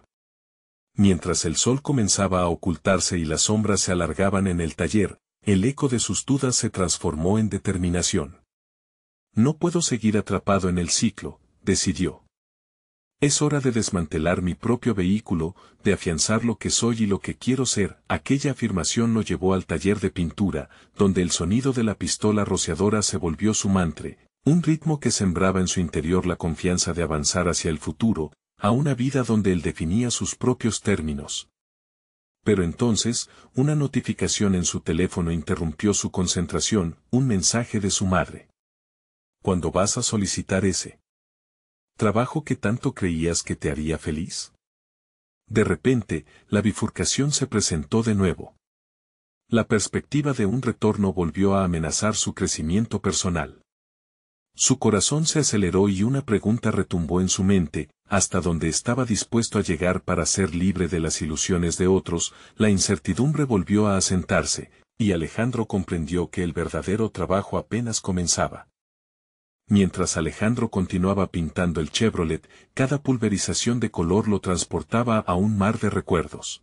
Mientras el sol comenzaba a ocultarse y las sombras se alargaban en el taller, el eco de sus dudas se transformó en determinación. No puedo seguir atrapado en el ciclo, decidió. Es hora de desmantelar mi propio vehículo, de afianzar lo que soy y lo que quiero ser. Aquella afirmación lo llevó al taller de pintura, donde el sonido de la pistola rociadora se volvió su mantra, un ritmo que sembraba en su interior la confianza de avanzar hacia el futuro, a una vida donde él definía sus propios términos. Pero entonces, una notificación en su teléfono interrumpió su concentración, un mensaje de su madre. ¿Cuándo vas a solicitar ese trabajo que tanto creías que te haría feliz? De repente, la bifurcación se presentó de nuevo. La perspectiva de un retorno volvió a amenazar su crecimiento personal. Su corazón se aceleró y una pregunta retumbó en su mente, hasta dónde estaba dispuesto a llegar para ser libre de las ilusiones de otros. La incertidumbre volvió a asentarse, y Alejandro comprendió que el verdadero trabajo apenas comenzaba. Mientras Alejandro continuaba pintando el Chevrolet, cada pulverización de color lo transportaba a un mar de recuerdos.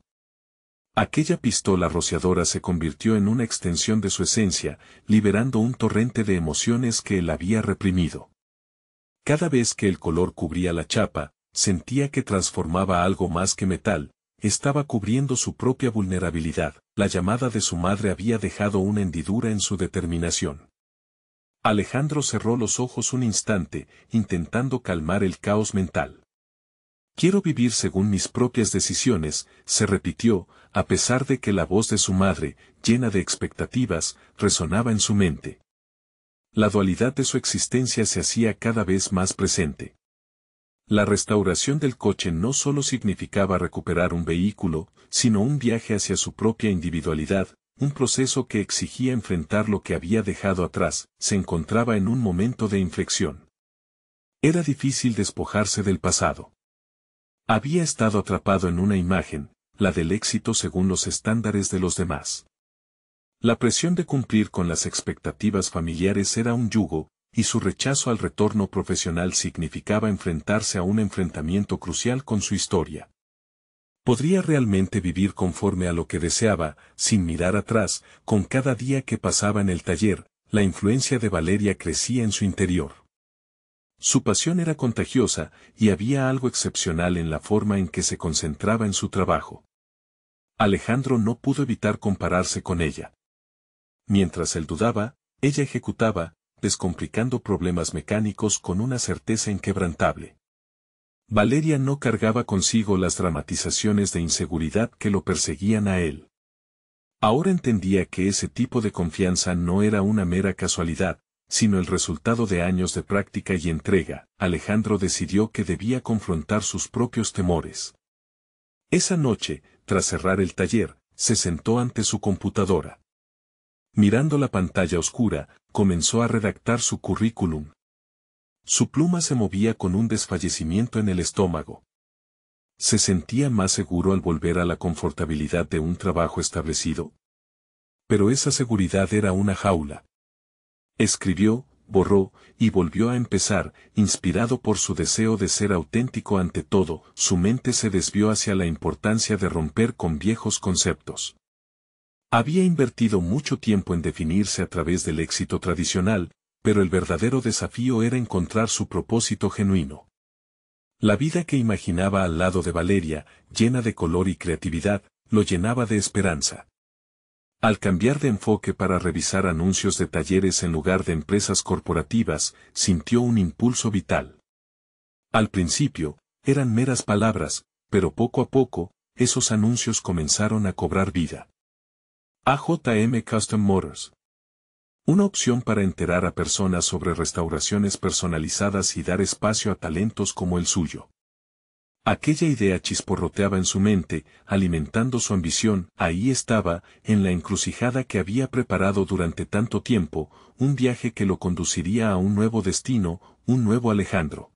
Aquella pistola rociadora se convirtió en una extensión de su esencia, liberando un torrente de emociones que él había reprimido. Cada vez que el color cubría la chapa, sentía que transformaba algo más que metal, estaba cubriendo su propia vulnerabilidad. La llamada de su madre había dejado una hendidura en su determinación. Alejandro cerró los ojos un instante, intentando calmar el caos mental. Quiero vivir según mis propias decisiones, se repitió, a pesar de que la voz de su madre, llena de expectativas, resonaba en su mente. La dualidad de su existencia se hacía cada vez más presente. La restauración del coche no solo significaba recuperar un vehículo, sino un viaje hacia su propia individualidad, un proceso que exigía enfrentar lo que había dejado atrás. Se encontraba en un momento de inflexión. Era difícil despojarse del pasado. Había estado atrapado en una imagen, la del éxito según los estándares de los demás. La presión de cumplir con las expectativas familiares era un yugo, y su rechazo al retorno profesional significaba enfrentarse a un enfrentamiento crucial con su historia. ¿Podría realmente vivir conforme a lo que deseaba, sin mirar atrás? Con cada día que pasaba en el taller, la influencia de Valeria crecía en su interior. Su pasión era contagiosa, y había algo excepcional en la forma en que se concentraba en su trabajo. Alejandro no pudo evitar compararse con ella. Mientras él dudaba, ella ejecutaba, descomplicando problemas mecánicos con una certeza inquebrantable. Valeria no cargaba consigo las dramatizaciones de inseguridad que lo perseguían a él. Ahora entendía que ese tipo de confianza no era una mera casualidad, sino el resultado de años de práctica y entrega. Alejandro decidió que debía confrontar sus propios temores. Esa noche, tras cerrar el taller, se sentó ante su computadora. Mirando la pantalla oscura, comenzó a redactar su currículum. Su pluma se movía con un desfallecimiento en el estómago. ¿Se sentía más seguro al volver a la confortabilidad de un trabajo establecido? Pero esa seguridad era una jaula. Escribió, borró, y volvió a empezar, inspirado por su deseo de ser auténtico ante todo. Su mente se desvió hacia la importancia de romper con viejos conceptos. Había invertido mucho tiempo en definirse a través del éxito tradicional, pero el verdadero desafío era encontrar su propósito genuino. La vida que imaginaba al lado de Valeria, llena de color y creatividad, lo llenaba de esperanza. Al cambiar de enfoque para revisar anuncios de talleres en lugar de empresas corporativas, sintió un impulso vital. Al principio, eran meras palabras, pero poco a poco, esos anuncios comenzaron a cobrar vida. AJM Custom Motors. Una opción para enterar a personas sobre restauraciones personalizadas y dar espacio a talentos como el suyo. Aquella idea chisporroteaba en su mente, alimentando su ambición. Ahí estaba, en la encrucijada que había preparado durante tanto tiempo, un viaje que lo conduciría a un nuevo destino, un nuevo Alejandro.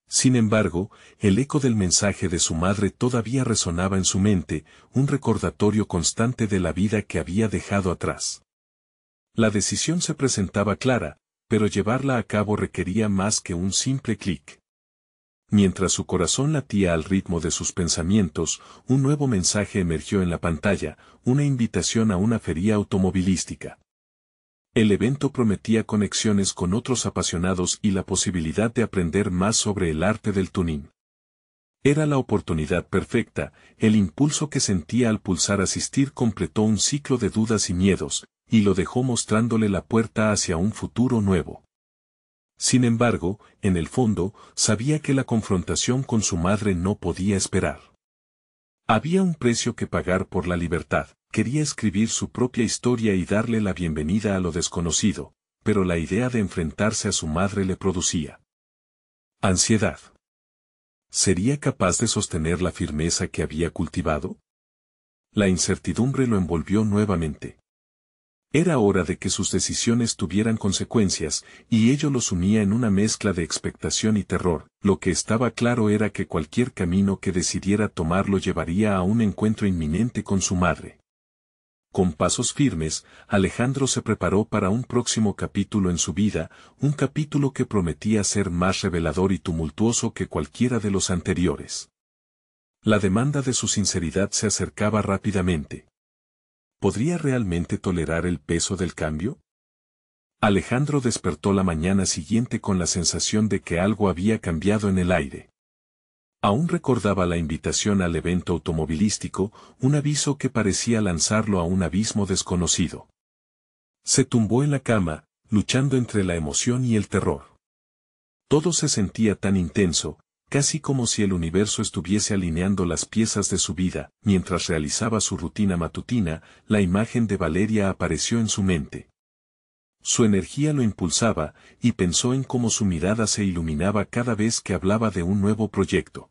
Sin embargo, el eco del mensaje de su madre todavía resonaba en su mente, un recordatorio constante de la vida que había dejado atrás. La decisión se presentaba clara, pero llevarla a cabo requería más que un simple clic. Mientras su corazón latía al ritmo de sus pensamientos, un nuevo mensaje emergió en la pantalla, una invitación a una feria automovilística. El evento prometía conexiones con otros apasionados y la posibilidad de aprender más sobre el arte del tuning. Era la oportunidad perfecta. El impulso que sentía al pulsar asistir completó un ciclo de dudas y miedos, y lo dejó mostrándole la puerta hacia un futuro nuevo. Sin embargo, en el fondo, sabía que la confrontación con su madre no podía esperar. Había un precio que pagar por la libertad. Quería escribir su propia historia y darle la bienvenida a lo desconocido, pero la idea de enfrentarse a su madre le producía ansiedad. ¿Sería capaz de sostener la firmeza que había cultivado? La incertidumbre lo envolvió nuevamente. Era hora de que sus decisiones tuvieran consecuencias, y ello los unía en una mezcla de expectación y terror. Lo que estaba claro era que cualquier camino que decidiera tomar lo llevaría a un encuentro inminente con su madre. Con pasos firmes, Alejandro se preparó para un próximo capítulo en su vida, un capítulo que prometía ser más revelador y tumultuoso que cualquiera de los anteriores. La demanda de su sinceridad se acercaba rápidamente. ¿Podría realmente tolerar el peso del cambio? Alejandro despertó la mañana siguiente con la sensación de que algo había cambiado en el aire. Aún recordaba la invitación al evento automovilístico, un aviso que parecía lanzarlo a un abismo desconocido. Se tumbó en la cama, luchando entre la emoción y el terror. Todo se sentía tan intenso, casi como si el universo estuviese alineando las piezas de su vida. Mientras realizaba su rutina matutina, la imagen de Valeria apareció en su mente. Su energía lo impulsaba, y pensó en cómo su mirada se iluminaba cada vez que hablaba de un nuevo proyecto.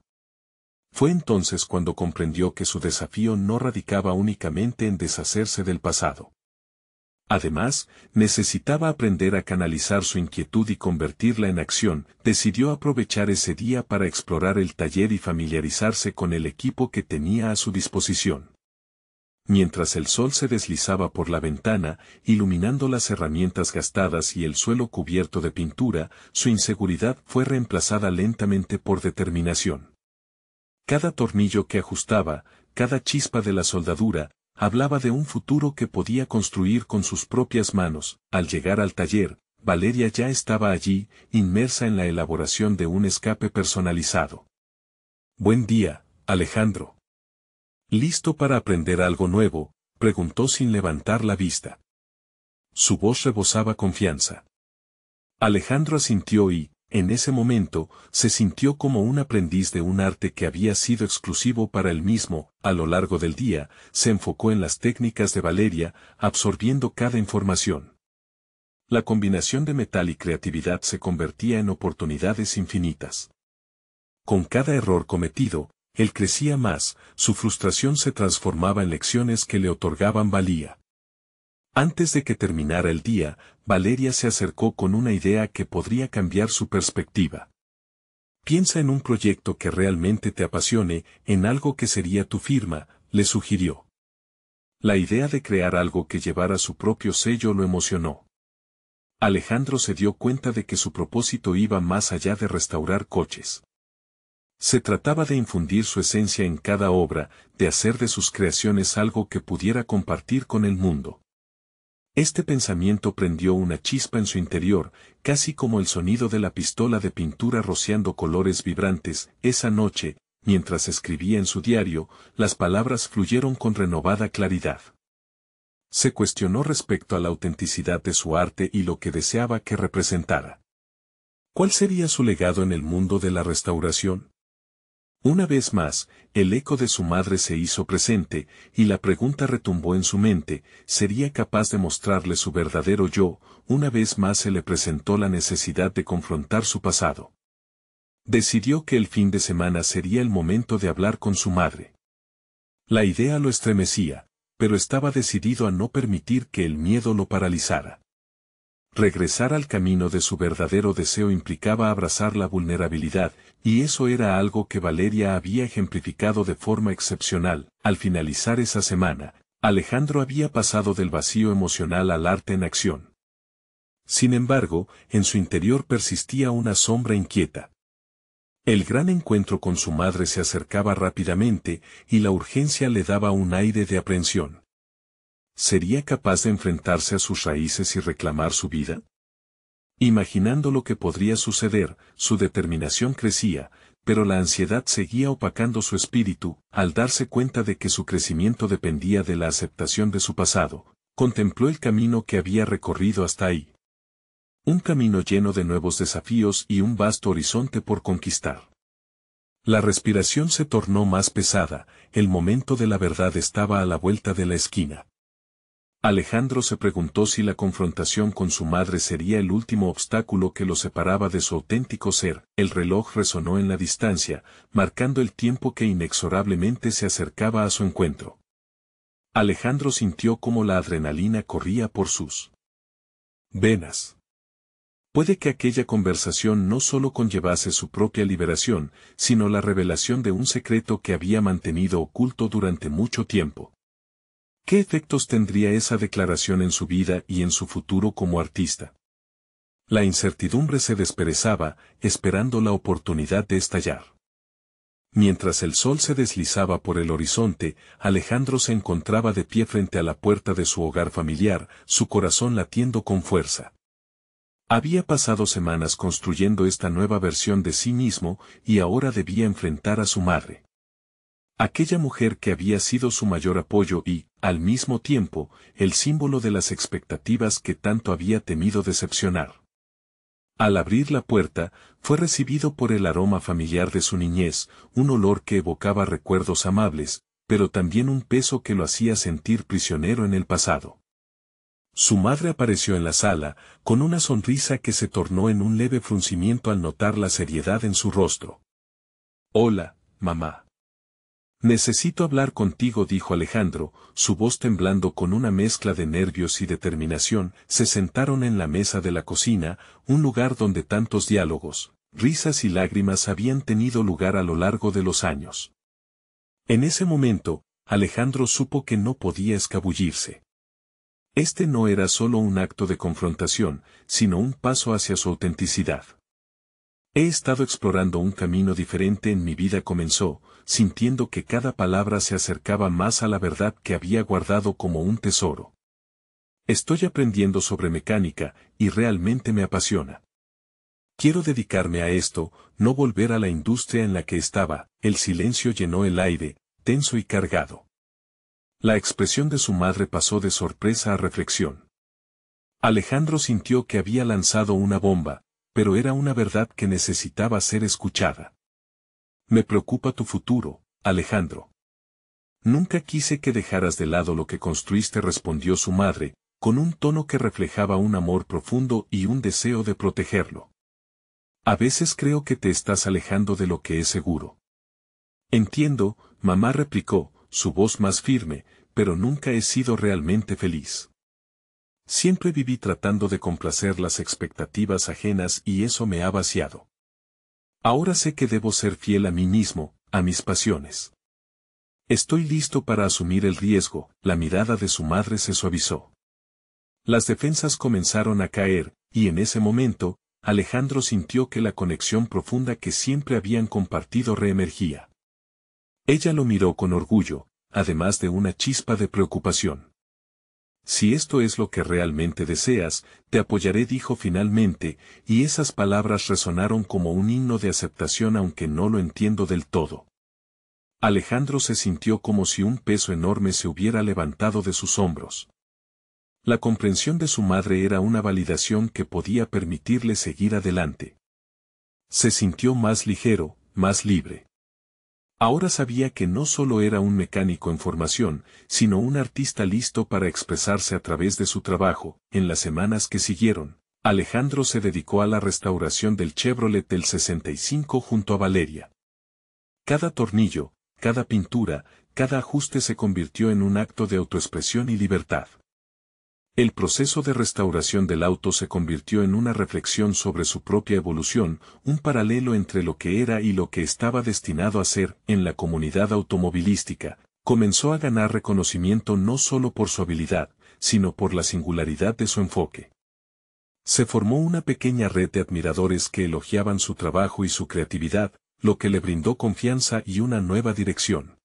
Fue entonces cuando comprendió que su desafío no radicaba únicamente en deshacerse del pasado. Además, necesitaba aprender a canalizar su inquietud y convertirla en acción. Decidió aprovechar ese día para explorar el taller y familiarizarse con el equipo que tenía a su disposición. Mientras el sol se deslizaba por la ventana, iluminando las herramientas gastadas y el suelo cubierto de pintura, su inseguridad fue reemplazada lentamente por determinación. Cada tornillo que ajustaba, cada chispa de la soldadura, hablaba de un futuro que podía construir con sus propias manos. Al llegar al taller, Valeria ya estaba allí, inmersa en la elaboración de un escape personalizado. «Buen día, Alejandro». «¿Listo para aprender algo nuevo?», preguntó sin levantar la vista. Su voz rebosaba confianza. Alejandro asintió y, en ese momento, se sintió como un aprendiz de un arte que había sido exclusivo para él mismo. A lo largo del día, se enfocó en las técnicas de Valeria, absorbiendo cada información. La combinación de metal y creatividad se convertía en oportunidades infinitas. Con cada error cometido, él crecía más, su frustración se transformaba en lecciones que le otorgaban valía. Antes de que terminara el día, Valeria se acercó con una idea que podría cambiar su perspectiva. «Piensa en un proyecto que realmente te apasione, en algo que sería tu firma», le sugirió. La idea de crear algo que llevara su propio sello lo emocionó. Alejandro se dio cuenta de que su propósito iba más allá de restaurar coches. Se trataba de infundir su esencia en cada obra, de hacer de sus creaciones algo que pudiera compartir con el mundo. Este pensamiento prendió una chispa en su interior, casi como el sonido de la pistola de pintura rociando colores vibrantes. Esa noche, mientras escribía en su diario, las palabras fluyeron con renovada claridad. Se cuestionó respecto a la autenticidad de su arte y lo que deseaba que representara. ¿Cuál sería su legado en el mundo de la restauración? Una vez más, el eco de su madre se hizo presente, y la pregunta retumbó en su mente: ¿sería capaz de mostrarle su verdadero yo? Una vez más se le presentó la necesidad de confrontar su pasado. Decidió que el fin de semana sería el momento de hablar con su madre. La idea lo estremecía, pero estaba decidido a no permitir que el miedo lo paralizara. Regresar al camino de su verdadero deseo implicaba abrazar la vulnerabilidad, y eso era algo que Valeria había ejemplificado de forma excepcional. Al finalizar esa semana, Alejandro había pasado del vacío emocional al arte en acción. Sin embargo, en su interior persistía una sombra inquieta. El gran encuentro con su madre se acercaba rápidamente, y la urgencia le daba un aire de aprensión. ¿Sería capaz de enfrentarse a sus raíces y reclamar su vida? Imaginando lo que podría suceder, su determinación crecía, pero la ansiedad seguía opacando su espíritu. Al darse cuenta de que su crecimiento dependía de la aceptación de su pasado, contempló el camino que había recorrido hasta ahí. Un camino lleno de nuevos desafíos y un vasto horizonte por conquistar. La respiración se tornó más pesada, el momento de la verdad estaba a la vuelta de la esquina. Alejandro se preguntó si la confrontación con su madre sería el último obstáculo que lo separaba de su auténtico ser. El reloj resonó en la distancia, marcando el tiempo que inexorablemente se acercaba a su encuentro. Alejandro sintió cómo la adrenalina corría por sus venas. Puede que aquella conversación no solo conllevase su propia liberación, sino la revelación de un secreto que había mantenido oculto durante mucho tiempo. ¿Qué efectos tendría esa declaración en su vida y en su futuro como artista? La incertidumbre se desperezaba, esperando la oportunidad de estallar. Mientras el sol se deslizaba por el horizonte, Alejandro se encontraba de pie frente a la puerta de su hogar familiar, su corazón latiendo con fuerza. Había pasado semanas construyendo esta nueva versión de sí mismo y ahora debía enfrentar a su madre. Aquella mujer que había sido su mayor apoyo y, al mismo tiempo, el símbolo de las expectativas que tanto había temido decepcionar. Al abrir la puerta, fue recibido por el aroma familiar de su niñez, un olor que evocaba recuerdos amables, pero también un peso que lo hacía sentir prisionero en el pasado. Su madre apareció en la sala, con una sonrisa que se tornó en un leve fruncimiento al notar la seriedad en su rostro. «Hola, mamá. Necesito hablar contigo», dijo Alejandro, su voz temblando con una mezcla de nervios y determinación. Se sentaron en la mesa de la cocina, un lugar donde tantos diálogos, risas y lágrimas habían tenido lugar a lo largo de los años. En ese momento, Alejandro supo que no podía escabullirse. Este no era solo un acto de confrontación, sino un paso hacia su autenticidad. He estado explorando un camino diferente en mi vida, comenzó, sintiendo que cada palabra se acercaba más a la verdad que había guardado como un tesoro. Estoy aprendiendo sobre mecánica, y realmente me apasiona. Quiero dedicarme a esto, no volver a la industria en la que estaba. El silencio llenó el aire, tenso y cargado. La expresión de su madre pasó de sorpresa a reflexión. Alejandro sintió que había lanzado una bomba, pero era una verdad que necesitaba ser escuchada. Me preocupa tu futuro, Alejandro. Nunca quise que dejaras de lado lo que construiste, respondió su madre, con un tono que reflejaba un amor profundo y un deseo de protegerlo. A veces creo que te estás alejando de lo que es seguro. Entiendo, mamá replicó, su voz más firme, pero nunca he sido realmente feliz. Siempre viví tratando de complacer las expectativas ajenas y eso me ha vaciado. Ahora sé que debo ser fiel a mí mismo, a mis pasiones. Estoy listo para asumir el riesgo. La mirada de su madre se suavizó. Las defensas comenzaron a caer, y en ese momento, Alejandro sintió que la conexión profunda que siempre habían compartido reemergía. Ella lo miró con orgullo, además de una chispa de preocupación. Si esto es lo que realmente deseas, te apoyaré, dijo finalmente, y esas palabras resonaron como un himno de aceptación aunque no lo entiendo del todo. Alejandro se sintió como si un peso enorme se hubiera levantado de sus hombros. La comprensión de su madre era una validación que podía permitirle seguir adelante. Se sintió más ligero, más libre. Ahora sabía que no solo era un mecánico en formación, sino un artista listo para expresarse a través de su trabajo. En las semanas que siguieron, Alejandro se dedicó a la restauración del Chevrolet del 65 junto a Valeria. Cada tornillo, cada pintura, cada ajuste se convirtió en un acto de autoexpresión y libertad. El proceso de restauración del auto se convirtió en una reflexión sobre su propia evolución, un paralelo entre lo que era y lo que estaba destinado a ser. En la comunidad automovilística, comenzó a ganar reconocimiento no solo por su habilidad, sino por la singularidad de su enfoque. Se formó una pequeña red de admiradores que elogiaban su trabajo y su creatividad, lo que le brindó confianza y una nueva dirección.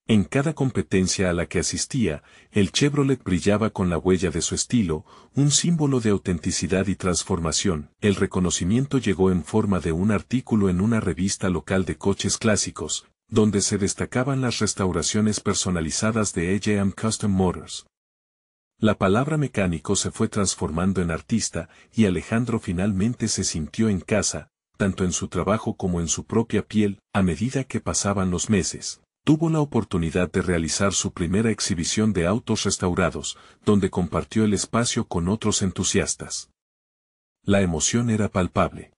En cada competencia a la que asistía, el Chevrolet brillaba con la huella de su estilo, un símbolo de autenticidad y transformación. El reconocimiento llegó en forma de un artículo en una revista local de coches clásicos, donde se destacaban las restauraciones personalizadas de A.J.M. Custom Motors. La palabra mecánico se fue transformando en artista, y Alejandro finalmente se sintió en casa, tanto en su trabajo como en su propia piel. A medida que pasaban los meses, tuvo la oportunidad de realizar su primera exhibición de autos restaurados, donde compartió el espacio con otros entusiastas. La emoción era palpable.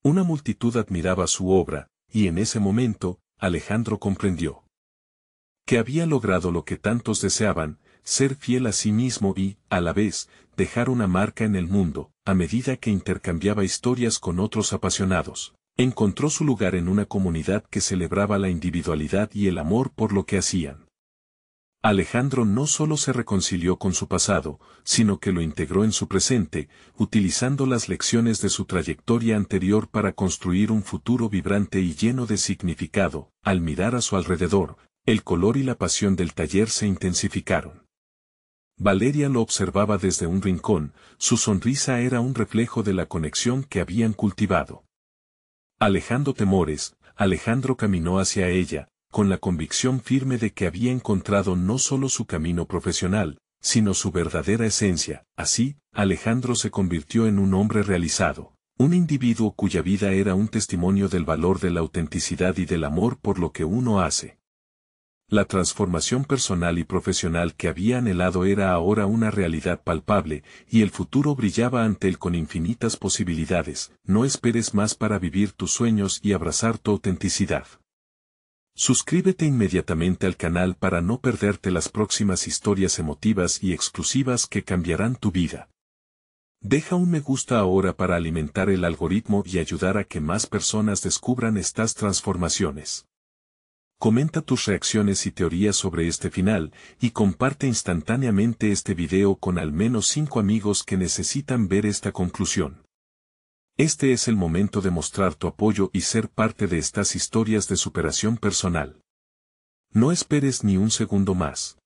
Una multitud admiraba su obra, y en ese momento, Alejandro comprendió que había logrado lo que tantos deseaban, ser fiel a sí mismo y, a la vez, dejar una marca en el mundo, a medida que intercambiaba historias con otros apasionados. Encontró su lugar en una comunidad que celebraba la individualidad y el amor por lo que hacían. Alejandro no solo se reconcilió con su pasado, sino que lo integró en su presente, utilizando las lecciones de su trayectoria anterior para construir un futuro vibrante y lleno de significado. Al mirar a su alrededor, el color y la pasión del taller se intensificaron. Valeria lo observaba desde un rincón, su sonrisa era un reflejo de la conexión que habían cultivado. Alejando temores, Alejandro caminó hacia ella, con la convicción firme de que había encontrado no solo su camino profesional, sino su verdadera esencia. Así, Alejandro se convirtió en un hombre realizado, un individuo cuya vida era un testimonio del valor de la autenticidad y del amor por lo que uno hace. La transformación personal y profesional que había anhelado era ahora una realidad palpable, y el futuro brillaba ante él con infinitas posibilidades. No esperes más para vivir tus sueños y abrazar tu autenticidad. Suscríbete inmediatamente al canal para no perderte las próximas historias emotivas y exclusivas que cambiarán tu vida. Deja un me gusta ahora para alimentar el algoritmo y ayudar a que más personas descubran estas transformaciones. Comenta tus reacciones y teorías sobre este final, y comparte instantáneamente este video con al menos 5 amigos que necesitan ver esta conclusión. Este es el momento de mostrar tu apoyo y ser parte de estas historias de superación personal. No esperes ni un segundo más.